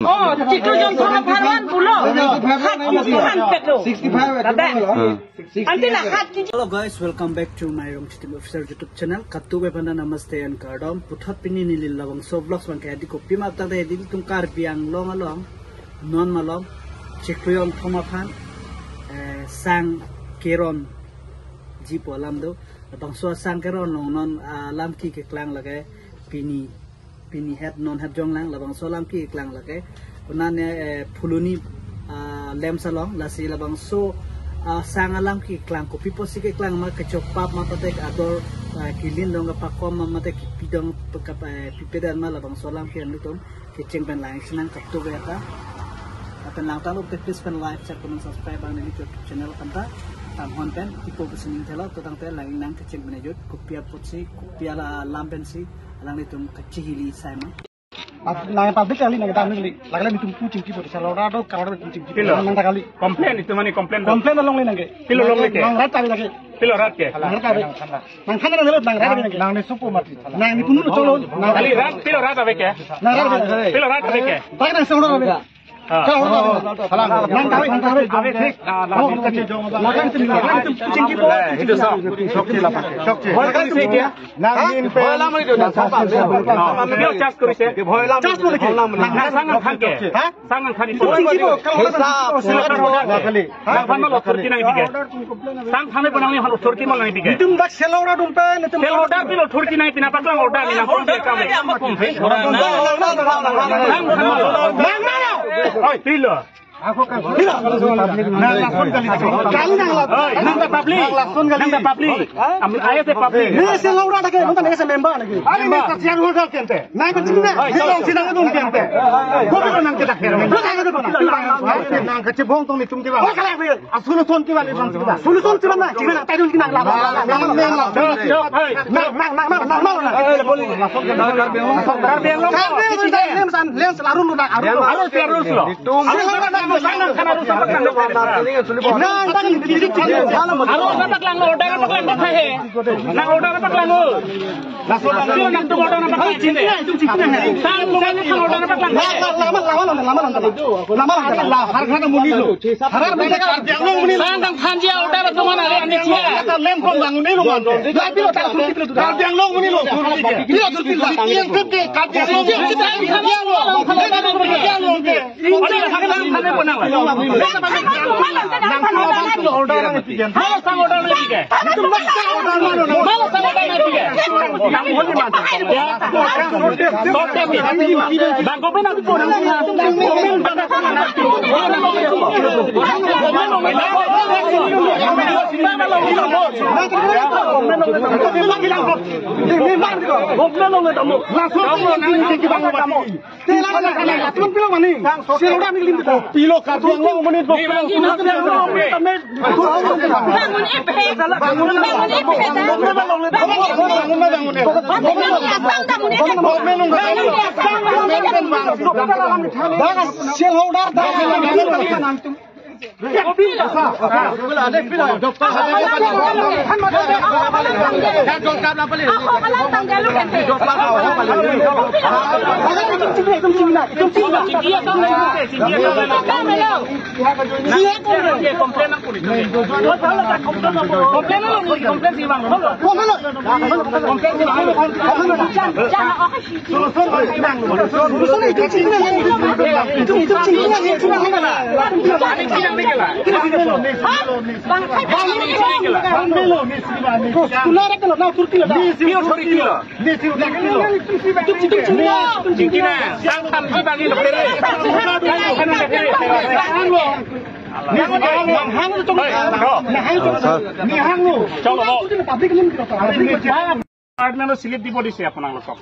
Hello guys, welcome back to my Team Officer YouTube channel. Katu bepanda namaste and kardom. Puthat pini nilil lawang so vlogs man kaya di ko pima tang dai dil tung kar piang long along non malong chekrion thomaphan sang keron ji polam do bang so sang keron non lam ki ke klang lagai pini head non head jong lang labang so lam ki klang lagai unane phuluni lem salong lasi labang so sang alam ki klang ko pipo si ke klang ma kechok pap ma patek ador kilin dong pa kom ma te pidong pipedan ma labang so lam ki anuton ke cheng ben lang sinang kapto ga ta apan lang talo please pen like share comment subscribe ang YouTube channel kanta tam hon pen ipo besening thela to tang te lang nang ke cheng ben jot kopia potsi kopia lam ben si alang nitum kachihili saima Nang public kali nang tamu kali, lagi bitum kucing kipu di salora do kawar kucing kipu. Nang kali. Komplain itu mana komplain? Komplain long lagi. Pilo long lagi. Nang rat kali lagi. Pilo rat ke? Nang kali. Nang kana nang nang rat lagi. Nang ni supu mati. Nang ni punu cholo. Nang kali rat pilo rat apa ke? Nang rat. Pilo rat apa ke? Tak nang salora lagi. Salam. Nang kali. Abe tik. Lagan kucing kipu. Itu sok. Sok lah pakai. Sok. Boleh kan sih dia? Nang ini bola mana itu? Dia cas kuris ya. Bola. Cas boleh ke? Nang sangat kan ke? Sangat kan itu. Kucing kipu. Kalau kali. Nang mana lo turki nang tiga? Sang kami pun nang harus turki malah nang tiga. Itu mbak salora dumpen. Salora pilo turki nang pina pasang order ni nang komplain kami. Nang mana? Oi, pilo. Aku kan. Nang lasun kali. Kali nang lasun. Nang public. Nang public. Ambil ayat de public. Ni salora lagi. Nang ni member lagi. Ani ni kasihan hotel kente. Nang kucing na. Hilong sinang dun kente. Gobi nang kita kira. Nang kecil bong tong ni tum kiba. Oh kala be. Asulu ton kiba ni ton kiba. Sulu ton kiba na. Kiba na taidun kinang la. Pilo kacang long menit slip দিব দিছে আপোনালোকক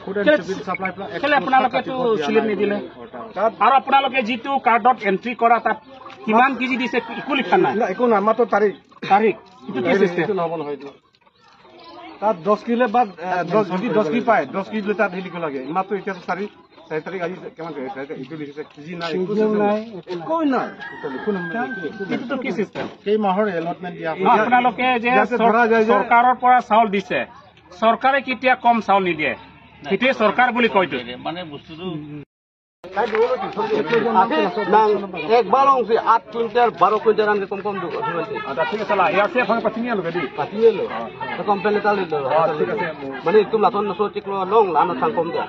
কেলে আপোনালোকে তো slip নিদিলে আৰু আপোনালোকে যিটো কাৰ্ডত এন্ট্ৰি কৰা তাত কিমান কেজি দিছে একো লিখা নাই একো না মাত্ৰ তাৰিখ এইটো কি চিষ্টেম নহব নহয় তাত 10 কিলো বাদ 10 কি পায় 10 কিলো তাত লিখিব লাগে মাত্ৰ এতিয়া তাৰিখ তাৰিখ আজি কেমন এইটো লিখিছে কেজি নাই একো নাই এইটো কি চিষ্টেম এই মাহৰ এলটমেন্ট দিয়া আপোনালোকে যে চৰকাৰৰ পৰা চাউল দিছে চৰকাৰে কেতিয়া কম চাউল নিদিয়ে সেইটোৱে চৰকাৰ বুলি কয়তো মানে বস্তুটো nang ek balong si 8 kuintal 12 kuintal an kom kom du ঠিক আছে লা ইয়ার সে এখন পাতিনি আলো গদি patinya lo ta komplain ta lo mane tum la ton so chiklo long la na sang kom da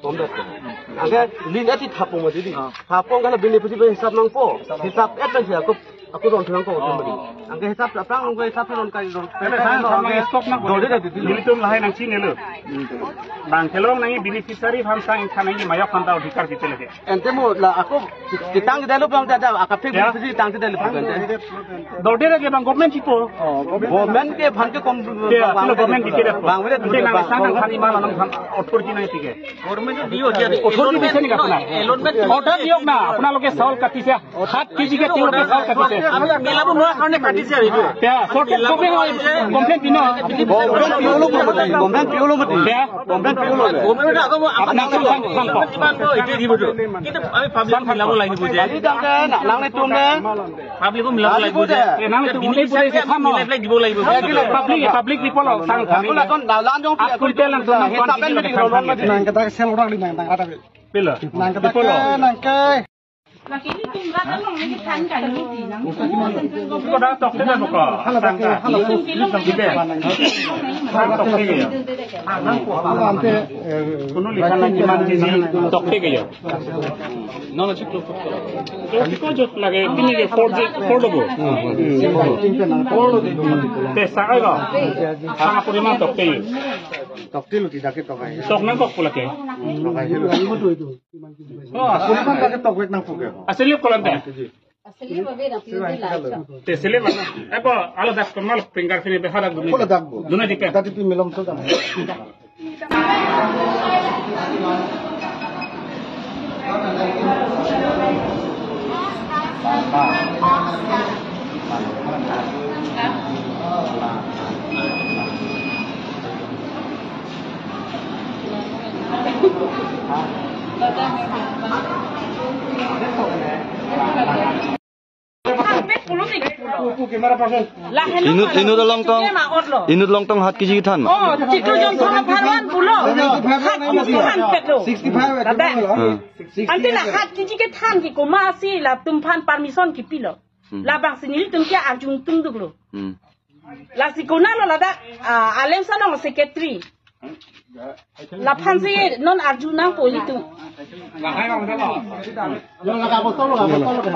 kom da age lin ati thapong ma di thapong kana benefit be hisab nang po hisab eta sia aku don thang ko tembari angke hisab apang nang hisab ron kai ron pele sang sama stop na dode da di militum lahai nang chine lo bang kelong nang beneficiary ham sang thanai maya khanda adhikar dite lege ente mo la aku ditang delu bang da akapik beneficiary tang delu bang dode lege bang government tipo government ke bhan ke kom government dite bang mere dite nang sang khani mal nang authority nai tike government dio dia authority dise ni apna order diok na apna loke saul katise 7 kg ke tiur ke saul katise মিলাব নোৱা কাৰণে কাটিছে আৰু এইটো তে সৰকাৰ complain দিন government piolo mati government agamo apna কিমান কো এটি দিব তো কিন্তু আমি পাবলিক মিলাব লাগিব যে আজি দামটা নাংলে তুমনে পাবলিকো মিলাব লাগিব যে নাংলে তুমলে পৰে খাম মিলাই দিব লাগিব public people sang aku lakon dalan jong kuintal nang tunang hisaben mati rolon mati nang kata sel orang di nang ada pila nang kata nang kai laki ni tinggal kan orang ni kan kan ni di nang ko da tok te na ko hala tak hala ko dite sang tok te ge ante kuno likhan na kiman kg tok te ge no no chiklo ko jot lage tini ge 4 dobo te sagai ga sama purima tok te tok lu tidak ke tok ai tok nang kok pula ke tok ai itu oh puriman tak tok wek nang puke asli ko lante asli babe na pili te sele bana eko alo das ko mal pingar fini be hada duni pula dakbo duni dipe tadi pi melam to dam inut long tong 7 kg than oh titu jong thong pharwan pulo 65 ante la 7 kg ke than ki ko ma si la tum phan permission ki pilo la bang sinil tum kia arjung tum duglo la sikona lo la da alem sa no secretary la phansi non arjuna ko litu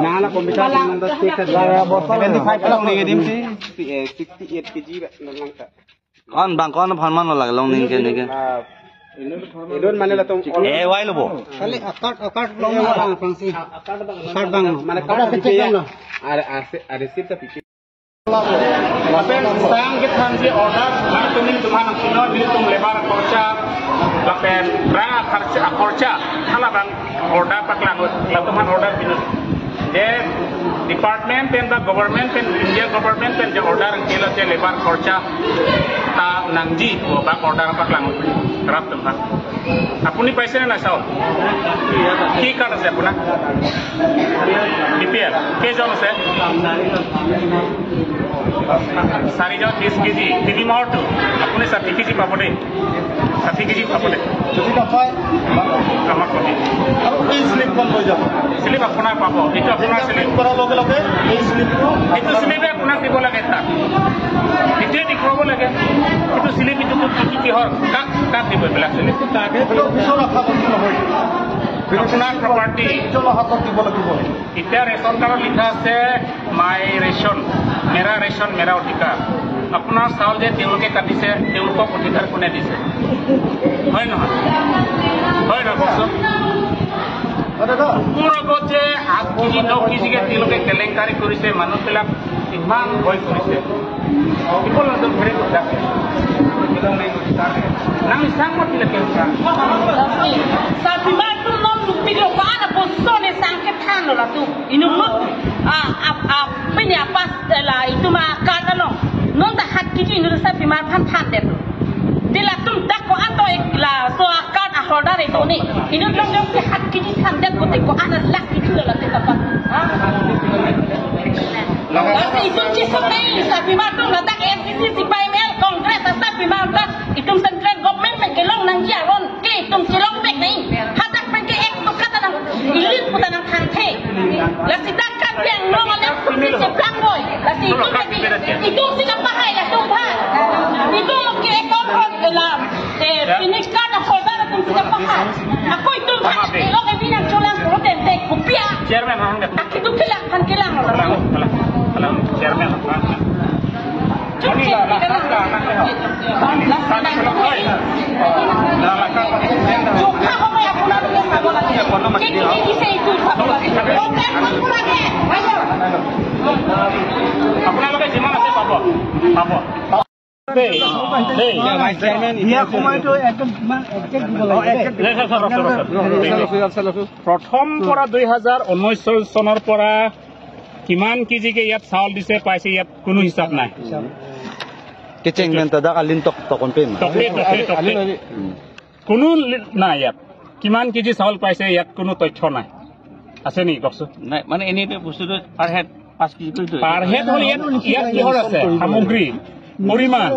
na la komita nanda take la botol 75 long ni dim si 68 kg long ta kon bang kon phan man lag long ning ke ni ke elon mane la tom e wai lobo kali akar long bang phansi akar bang mane kada piche ar receipt ta piche Lapen sang ke thanji order mai tumin tuman kino bil tum lebar korcha lapen ranga korcha hala bang order paklang la tuman order binu de department and the government and India government and the order kelo te lebar korcha ta nangji ko ba order paklang rap tuman apuni paise na sao ki card ase apuna BPL ke jon ase सारी जो 30 KG TV mount अपने 60 KG पापड़े 60 KG पापड़े যদি কা পায় কামা করি আর এই slip কোন হয়ে যাব স্লিপ আপনার পাবো এটা আপনার স্লিপ করা লগে লগে এই স্লিপটো এটা স্লিপে আপনার দিব লাগে তা এটা দিখব লাগে কিন্তু স্লিপ itu কি হর কাক দিব বেলা স্লিপ তাকে তো বিশো রাখা বন্ধ হয় আপনার প্রপার্টি চলো হাতত দিব লাগিব এটা রেশন কার্ড লিখা আছে মাই রেশন মেরা অধিকার আপনার চাউল যে তেওঁলোকে কাটিছে তেওঁলোকক অধিকাৰ কোনে দিছে হয় নহয় কওকচোন মোৰ আগত যে 8 কেজি 9 কেজিকে তেওঁলোকে কেলেংকাৰী কৰিছে মানুহবিলাক ইমান ভয় কৰিছে people are very good at it nang isang matila kensa sabi ba tu nom tu video pa na posone sangke thano la tu inumut pini apa la itu ma kada no non ta hat kiji nu sabi ma phan de tu dila tum dak ko ato la so akan ahoda re to ni inu long jong se hat kiji than de ko te ko ana lak kiji la te pa Kasi itu cisome sabi ma tu la dak FCC si pai mel kongres sabi ma ta itum central government ke long nang jaron ke itum silong bek nei hadak pen ke ek to kata La si takkan yang long ala si plak boy. La si itu sila pahay la tupa. Itu ke ekor la pinikkan ako dara kung sila pahay. Ako itu lo ke bilang cholang ko de kupia. Chairman orang dah. Itu kilang Kalau chairman orang. Ini প্ৰথম পৰা 2019 চনৰ পৰা কিমান কেজিকে ইয়াত চাউল দিছে পাইছে ইয়াত কোনো হিচাপ নাই কোনো নাই ইয়াত কিমান কেজি চাউল পাইছে ইয়াত কোনো তথ্য নাই আছে নেকি কওকচোন নাই মানে এনেই বস্তুটো পাৰ হেড 5 কেজি কৰি পাৰ হেড হ'ল ইয়াত কিহৰ আছে সামগ্ৰী পৰিমাণ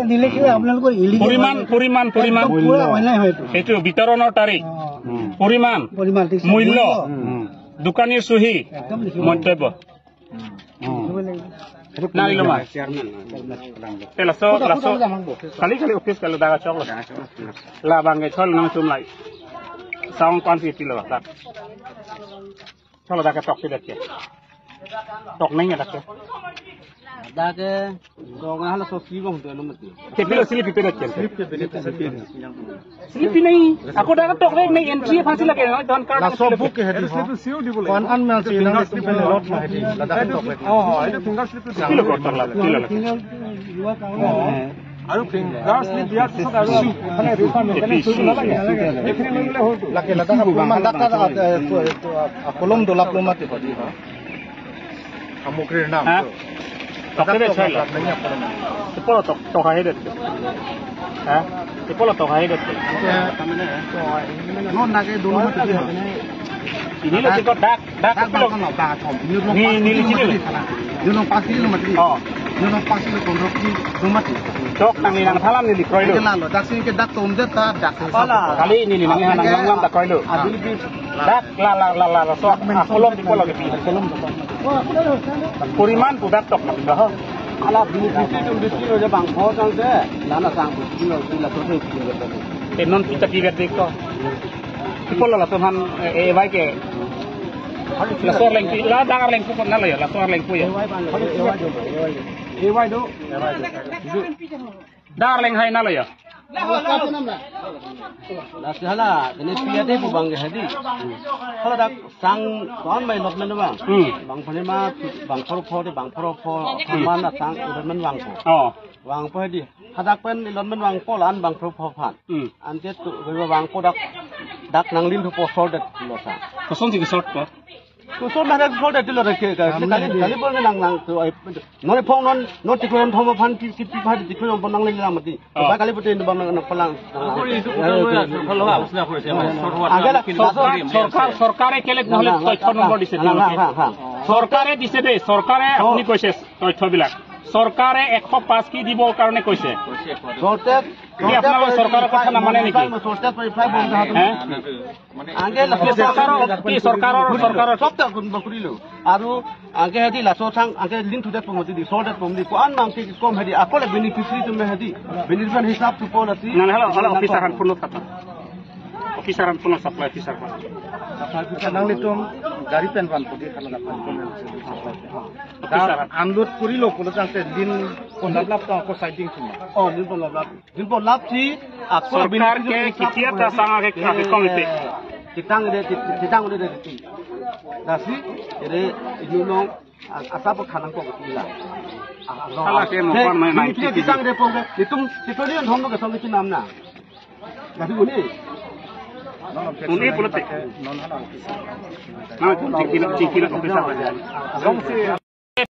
সেইটো বিতৰণৰ তাৰিখ পৰিমাণ মূল্য দোকানীৰ চহী মন্তব্য kali office kalau dah cok lah banggai chol nang chum lai saung kon fi pilo tak cholo dah tok tidak ke tok nang ada ke dah ke dong hala so si bang tu mati ke pilo slip tidak ke slip nahi aku dah tok rek nahi entry phansi lage don card la so book ke hedi slip siu di bole kon an man si nang slip ne lot ma hedi la dah tok rek itu finger slip kilo kotor lah kilo আৰু finger slip দিয়াৰ পিছত আৰু মানে ৰিফান্ড mechanism চুল নালাগে এখিনি নলে হল লাগে লাদা মান ডাক্তাৰ কলম দলাপ লমাতে পদি হয় সামগ্ৰীৰ নাম তকৰে চাই লা পলো তো হাই দে হ্যাঁ পলো তো হাই দে মানে নন নাগে দোনো মতে হয় ini lo sikot dak pilo no dak thom ni sini dino pasti lo mati dino pasti lo kondrok di rumati cok nang ni nang thalam ni dikroy lo kenal lo dak sini ke dak tom det ta dak kali ini nang nang lam tak kroy lo dak la so kolom di kolom di kolom puriman tu dak tok dah ala bini bisi tum bisi lo je bang pho sang de lana sang bisi lo la so thei ki non kita ki vet ko Ipol la tuhan vai ke la sor leng la dangar leng ko na la ya la sor leng ko ya vai do dangar leng hai na la ya la sala ini piate bu bang hadi kalau dak sang kon mai lot men bang bang phane ma bang phoro de bang phoro man na sang udan men wang ko wang po hadi hadak pen lot men wang po lan bang phoro phan an je tu wang po dak nang lin thu po sol det lo sa ko son ti sort ko so na dak sol det lo ra ke kali bol nang tu non phong non ti ko thom phan ki pha ti ko bon nang le la mati ba kali pote bang nang palang সরকারে কেলে নহলে তথ্য number দিছে সরকারে দিছে দে সরকারে আপনি কইছে তথ্যবিলাক সরকারে 105 কি দিব কারণে কইছে সরকারের কথা না মানে নাকি সরকারের সব বকরিলো আৰু আগে হেদি লাসো থাং আগে লিন টু দে পমতি দি সল্ট পমতি কো আন নাম কি কম হেদি আকলে বেনিফিশিয়ারি তুমি হেদি বেনিফিশিয়াল হিসাব টু পলতি না হলো অফিসারান পূর্ণ থাকা অফিসারান পূর্ণ সাপ্লাই অফিসার পা nang litum gari pen van podi khala na pan unload kurilo polo jangte din ponlap ta ko siding tuma din ponlap thi akko सरकार के कितिया ta sanga ke komite kitang de ti nasi ere junong asap khanang ko kila khala ke mo pan mai mai kitang de pong litum titolian thong ko song ki nam na nasi Uni politik. Non, 5 kilo officer.